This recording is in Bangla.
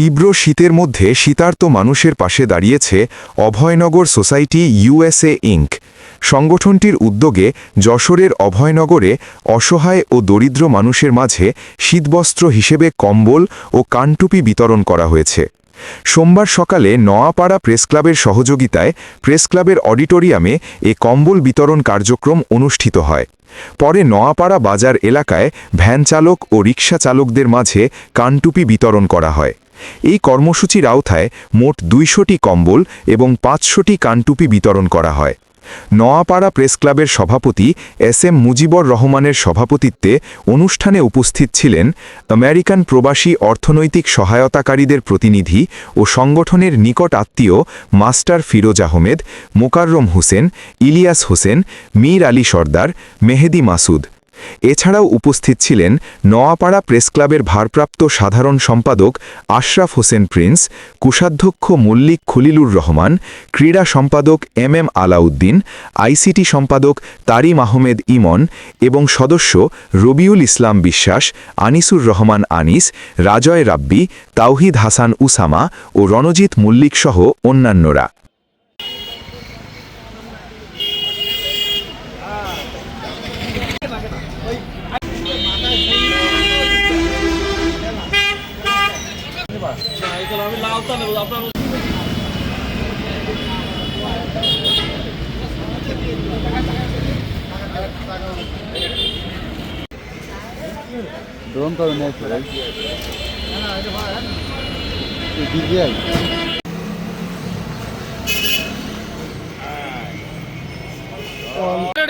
তীব্র শীতের মধ্যে শীতার্ত মানুষের পাশে দাঁড়িয়েছে অভয়নগর সোসাইটি ইউএসএ ইনক। সংগঠনটির উদ্যোগে যশোরের অভয়নগরে অসহায় ও দরিদ্র মানুষের মাঝে শীতবস্ত্র হিসেবে কম্বল ও কানটুপি বিতরণ করা হয়েছে। সোমবার সকালে নোয়াপাড়া প্রেসক্লাবের সহযোগিতায় প্রেসক্লাবের অডিটোরিয়ামে এ কম্বল বিতরণ কার্যক্রম অনুষ্ঠিত হয়। পরে নোয়াপাড়া বাজার এলাকায় ভ্যান চালক ও রিকশা চালকদের মাঝে কানটুপি বিতরণ করা হয়। এই কর্মসূচির আওতায় মোট ২০০টি কম্বল এবং ৫০০টি কানটুপি বিতরণ করা হয়। নোয়াপাড়া প্রেসক্লাবের সভাপতি এস.এম. মুজিবর রহমানের সভাপতিত্বে অনুষ্ঠানে উপস্থিত ছিলেন আমেরিকান প্রবাসী অর্থনৈতিক সহায়তাকারীদের প্রতিনিধি ও সংগঠনের নিকট আত্মীয় মাস্টার ফিরোজ আহমেদ, মোকাররম হোসেন, ইলিয়াস হোসেন, মীর আলী সর্দার, মেহেদি মাসুদ। এছাড়াও উপস্থিত ছিলেন নোয়াপাড়া প্রেসক্লাবের ভারপ্রাপ্ত সাধারণ সম্পাদক আশরাফ হোসেন প্রিন্স, কোষাধ্যক্ষ মল্লিক খলিলুর রহমান, ক্রীড়া সম্পাদক এম আলাউদ্দিন, আইসিটি সম্পাদক তারিম আহমেদ ইমন এবং সদস্য রবিউল ইসলাম বিশ্বাস, আনিসুর রহমান আনিস, রাজয় রাব্বি, তাওহিদ হাসান উসামা ও রণজিৎ মল্লিক সহ অন্যান্যরা। Drone का नहीं है